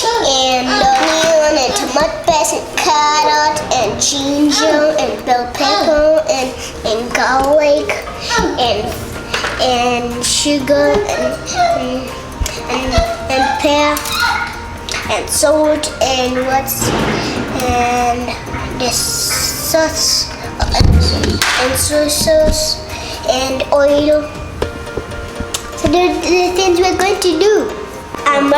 and onion and tomato paste and carrot and ginger and bell pepper and garlic and sugar and pepper and salt and this sauce and soy sauce and oil. So they're the things we're going to do. I'm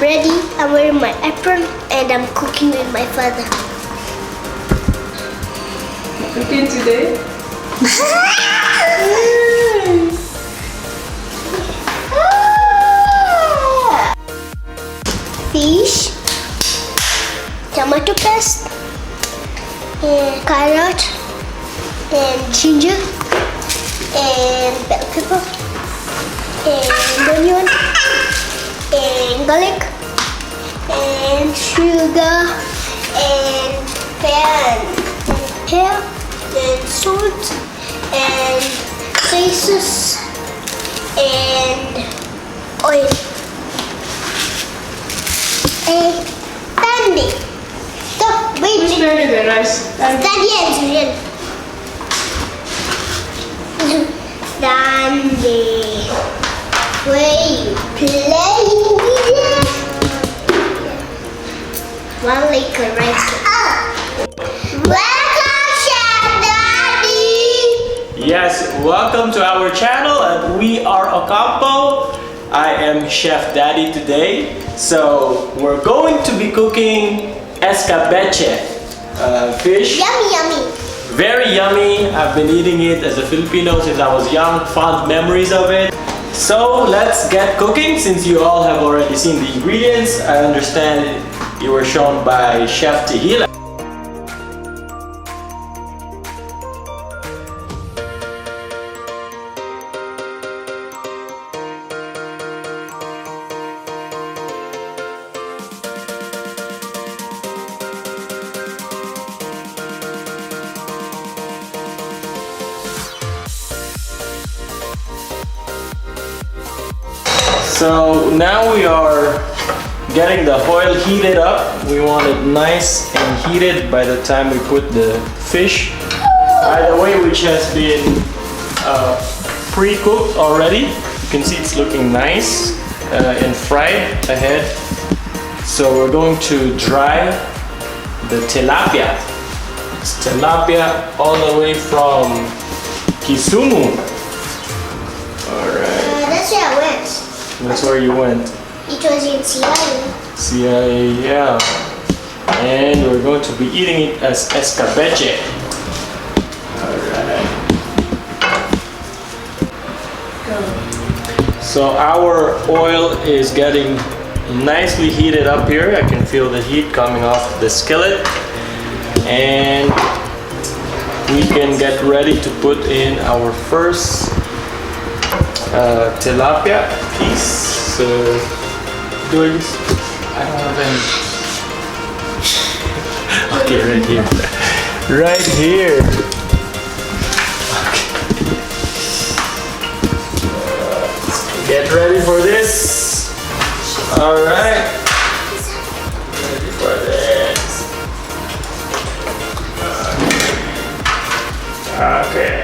ready. I'm wearing my apron and I'm cooking with my father. Cooking today? Fish, tomato paste, and carrot, and ginger, and bell pepper, and onion, and garlic, and sugar, and pepper, and salt, and soy sauce, and oil. Sandy. Stop, wait. Who's turning the rice? Sandy and Julian. Sandy. Where you playing with? One like a rice. Welcome, Chef Daddy. Yes, welcome to our channel and we are Ocampo. I am Chef Daddy today. So we're going to be cooking ESCABECHE fish. Yummy, yummy. Very yummy. I've been eating it as a Filipino since I was young. Fond memories of it. So let's get cooking since you all have already seen the ingredients. I understand you were shown by Chef Tehila. So now we are getting the oil heated up. We want it nice and heated by the time we put the fish. By the way, which has been pre-cooked already. You can see it's looking nice and fried ahead. So we're going to dry the tilapia. It's tilapia all the way from Kisumu. Alright. That's where I went. That's where you went. It was in CIA. CIA, yeah. And we're going to be eating it as escabeche. Alright. So our oil is getting nicely heated up here. I can feel the heat coming off the skillet. And we can get ready to put in our first tilapia piece. So do I just, I don't have any. Okay, right here. Right here. Okay. Get ready for this. All right. Ready for this. Okay.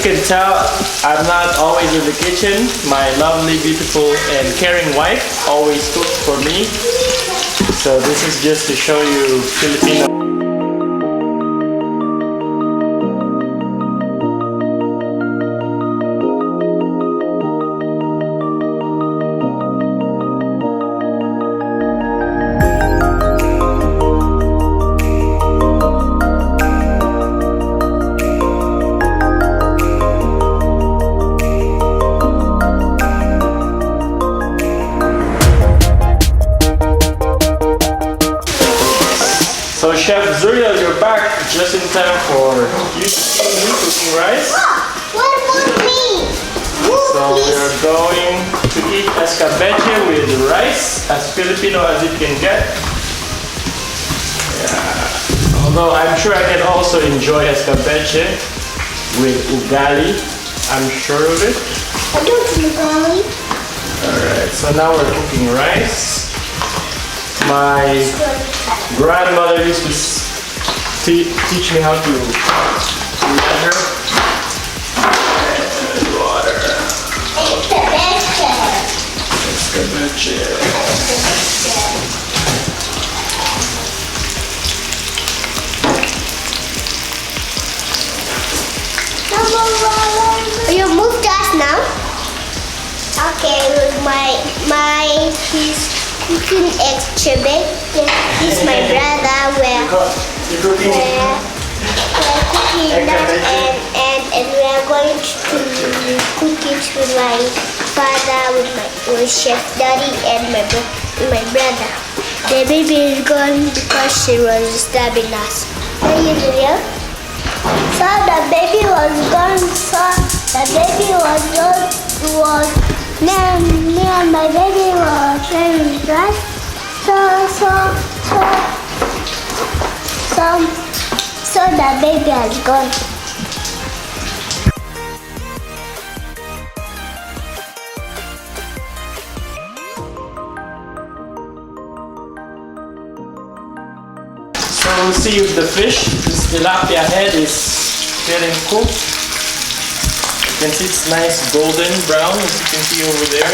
can tell, I'm not always in the kitchen. My lovely, beautiful, and caring wife always cooks for me. So this is just to show you Filipino. So Chef Zuriel, you're back just in time for you cooking rice. What about me? So we are going to eat escabeche with rice, as Filipino as it can get. Yeah. Although I'm sure I can also enjoy escabeche with ugali. I'm sure of it. I don't ugali. Alright, so now we're cooking rice. My grandmother used to teach me how to measure. And water. Escabeche. You move to us now? Okay, with he's cooking escabeche. He's my brother. We're cooking that, and we are going to cook it with my father, with Chef Daddy, and my brother. The baby is gone because she was stabbing us. Are you here? So the baby was gone. So the baby me and my baby were playing right. So the baby has gone. So we'll see if the fish, this tilapia head, is getting cooked. You can see it's nice golden brown, as you can see over there.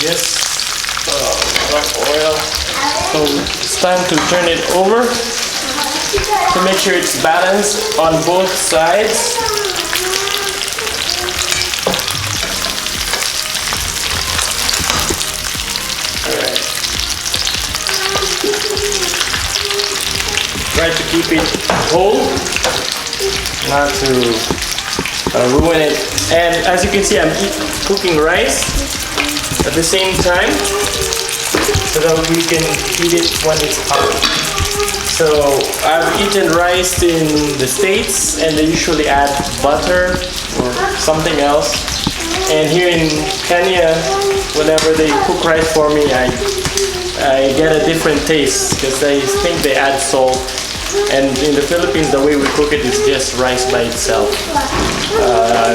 Yes. A lot of oil. So it's time to turn it over to make sure it's balanced on both sides. Alright. Try to keep it whole, not to ruin it. And as you can see, I'm cooking rice at the same time so that we can eat it when it's hot. So I've eaten rice in the States and they usually add butter or something else. And here in Kenya, whenever they cook rice for me, I get a different taste because I think they add salt. And in the Philippines, the way we cook it is just rice by itself.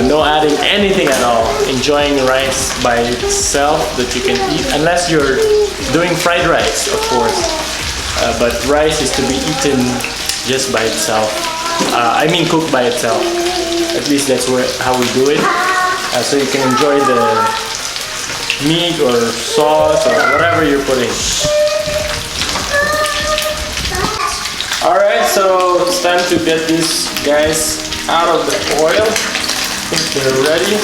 No adding anything at all. Enjoying rice by itself that you can eat, unless you're doing fried rice, of course. But rice is to be eaten just by itself. I mean cooked by itself. At least that's how we do it. So you can enjoy the meat or sauce or whatever you're putting. Alright, so it's time to get these guys out of the oil. I think they're ready.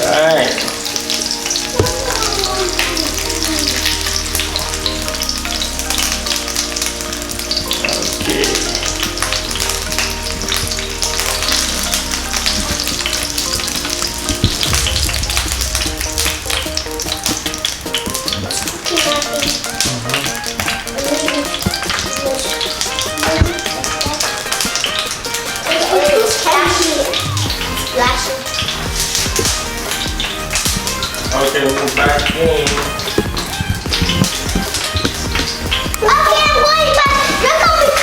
Alright. Okay. Okay, move back in. Okay, I'm going back. You're coming.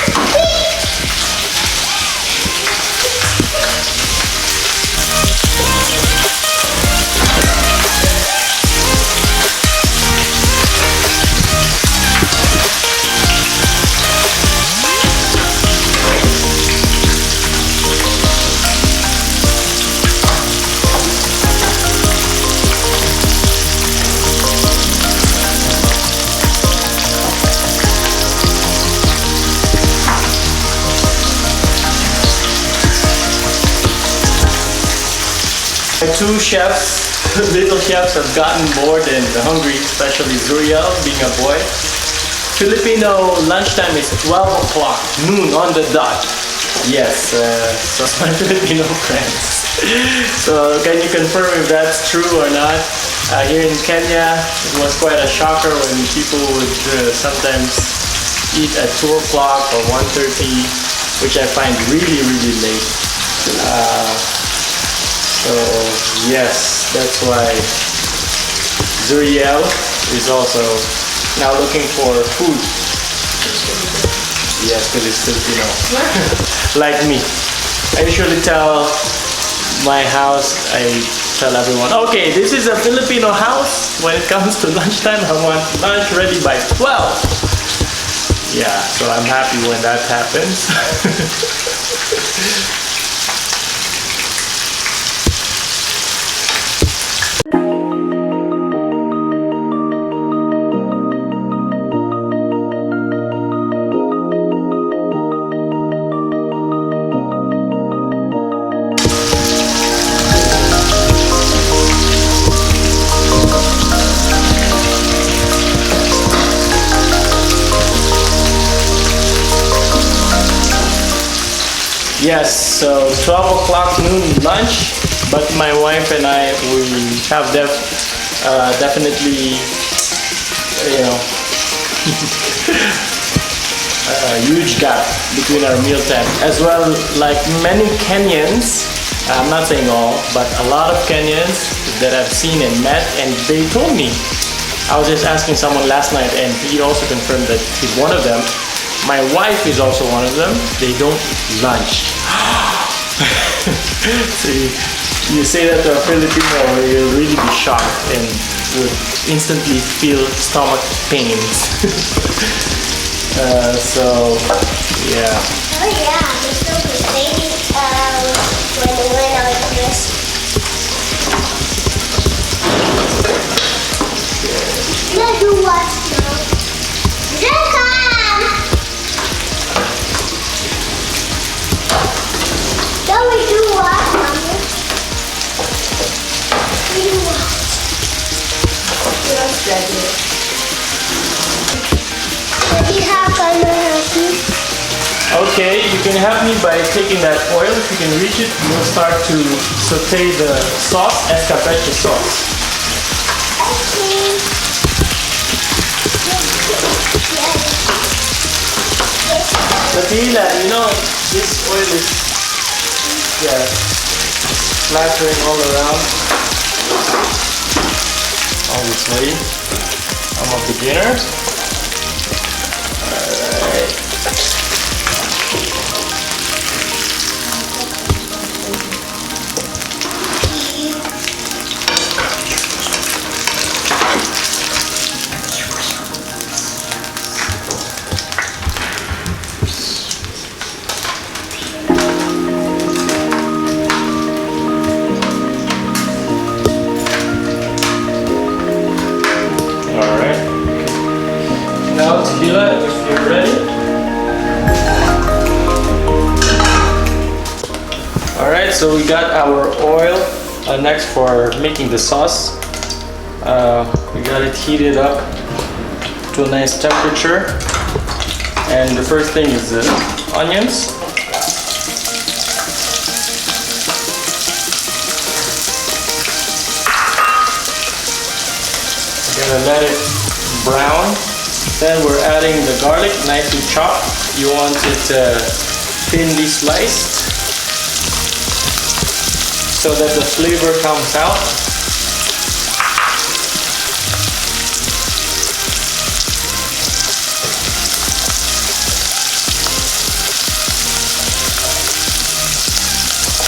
My two chefs, little chefs, have gotten bored and hungry, especially Zuriel, being a boy. Filipino lunchtime is 12 o'clock, noon on the dot. Yes, so my Filipino friends. So can you confirm if that's true or not? Here in Kenya, it was quite a shocker when people would sometimes eat at 2 o'clock or 1:30, which I find really, really late. So yes, that's why Zuriel is also now looking for food. Yes, because it's Filipino. Like me. I usually tell my house, I tell everyone, okay, this is a Filipino house. When it comes to lunchtime, I want lunch ready by 12. Yeah, so I'm happy when that happens. Yes, so 12 o'clock noon lunch, but my wife and I, we have definitely, you know, a huge gap between our meal time. As well, like many Kenyans, I'm not saying all, but a lot of Kenyans that I've seen and met, and they told me, I was just asking someone last night and he also confirmed that he's one of them. My wife is also one of them. They don't eat lunch. See, you say that to a Filipino, you'll really be shocked and would instantly feel stomach pains. So, yeah. Oh yeah, there's so good lady when I was this. Let's do what now? Jacob! Shall we do what, Mommy? We do what? Just ready. Does he have fun with me? Okay, you can help me by taking that oil. If you can reach it, we'll start to saute the sauce, ESCABECHE sauce. Okay. Latila, you know, this oil is splattering all around. Obviously, I'm a beginner. Alright. Now, tequila, if you're ready. Alright, so we got our oil next for making the sauce. We got it heated up to a nice temperature. And the first thing is the onions. Gonna let it brown. Then we're adding the garlic, nicely chopped. You want it thinly sliced so that the flavor comes out.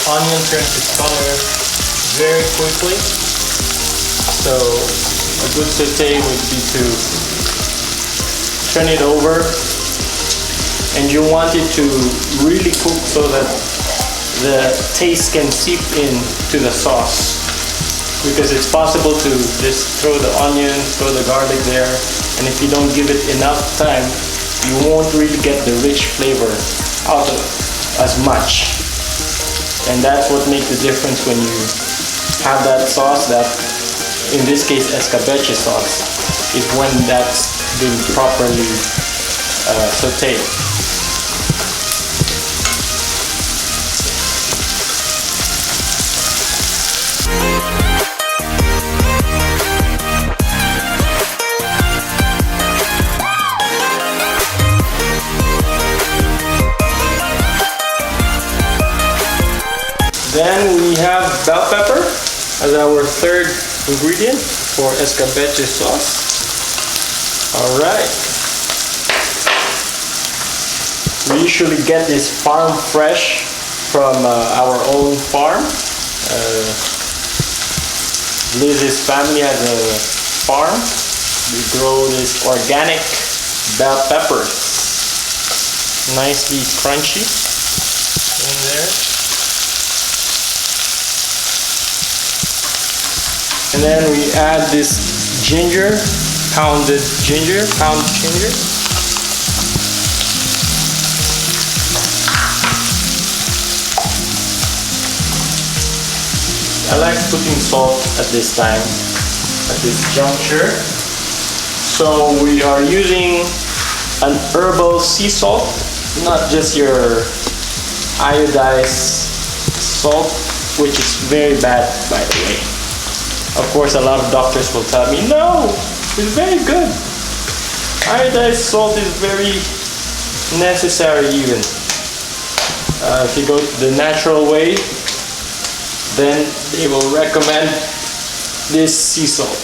Onion turns its color very quickly, so a good saute would be to turn it over, and you want it to really cook so that the taste can seep into the sauce, because it's possible to just throw the onion, throw the garlic there, and if you don't give it enough time, you won't really get the rich flavor out of it as much. And that's what makes the difference when you have that sauce, that in this case escabeche sauce, if when that's being properly sauteed. Then we have bell pepper as our third ingredient for escabeche sauce. Alright. We usually get this farm fresh from our own farm. Liz's family has a farm. We grow this organic bell peppers. Nicely crunchy in there. And then we add this ginger, pound ginger. I like putting salt at this time, at this juncture. So we are using an herbal sea salt, not just your iodized salt, which is very bad, by the way. Of course, a lot of doctors will tell me, no, it's very good. Iodized salt is very necessary even. If you go the natural way, then they will recommend this sea salt.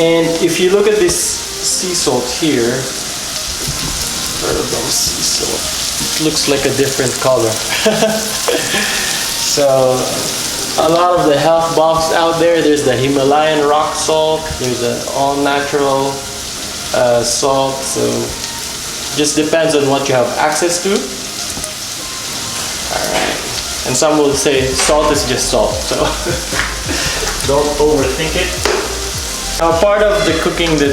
And if you look at this sea salt here, herbal sea salt, it looks like a different color. So, a lot of the health box out there, there's the Himalayan rock salt, there's an all-natural salt, so just depends on what you have access to. Alright, and some will say salt is just salt, so don't overthink it. Now, part of the cooking that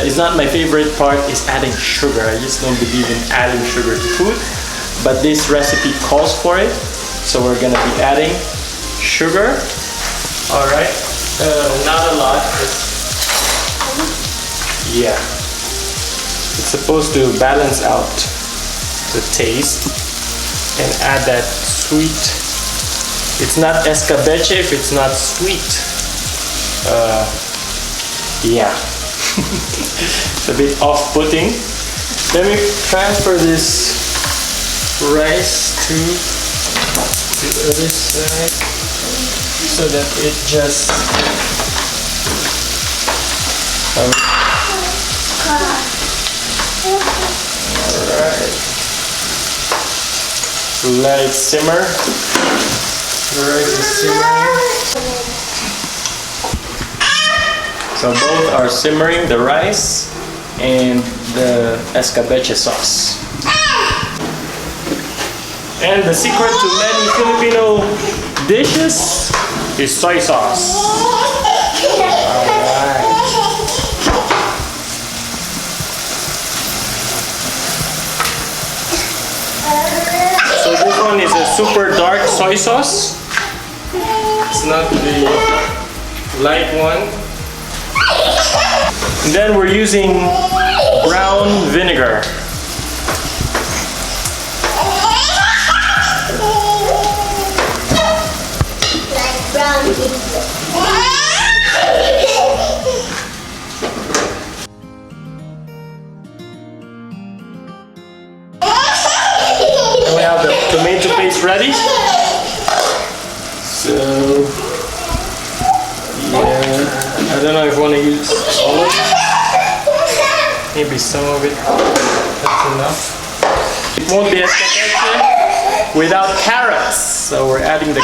is not my favorite part is adding sugar. I just don't believe in adding sugar to food, but this recipe calls for it, so we're gonna be adding sugar. All right, not a lot. Yeah, it's supposed to balance out the taste and add that sweet. It's not escabeche if it's not sweet. Yeah, it's a bit off-putting. Let me transfer this rice to the other side, so that it just alright, let it simmer. The rice is simmering, so both are simmering, the rice and the escabeche sauce. And the secret to many Filipino dishes is soy sauce. Alright. So this one is a super dark soy sauce. It's not the light one. And then we're using brown vinegar. And we have the tomato paste ready. So, yeah, I don't know if you want to use all of it. Maybe some of it. That's enough. It won't be escabeche without carrots. So we're adding the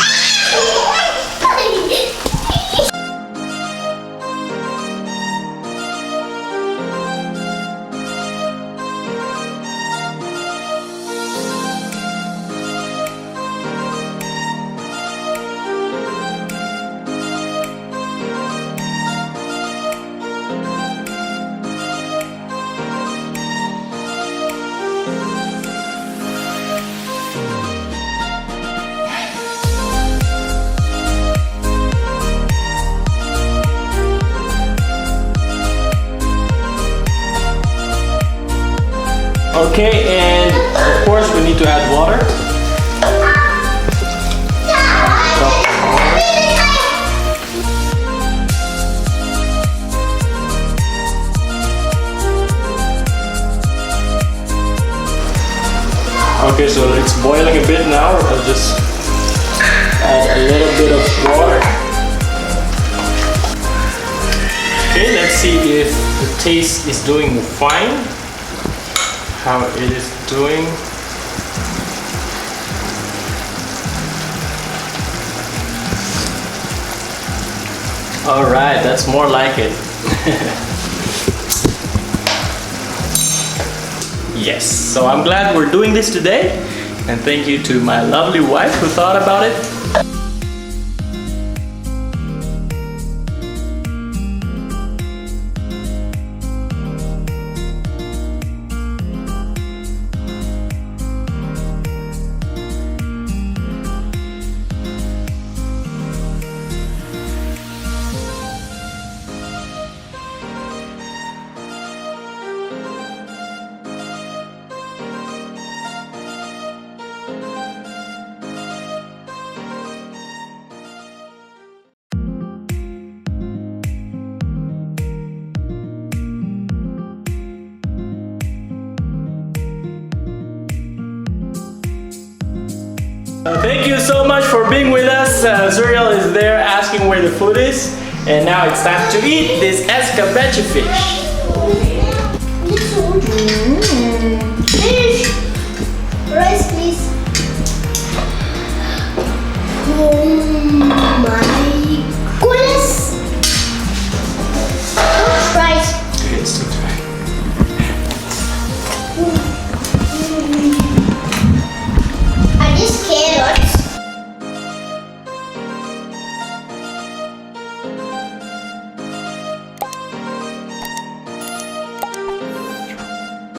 Okay, and of course we need to add water. Okay, so it's boiling a bit now. I'll just add a little bit of water. Okay, let's see if the taste is doing fine. How it is doing. All right, that's more like it. Yes, so I'm glad we're doing this today, and thank you to my lovely wife who thought about it. Thank you so much for being with us. Zuriel is there asking where the food is, and now it's time to eat this escabeche fish. Fish! Rice, please.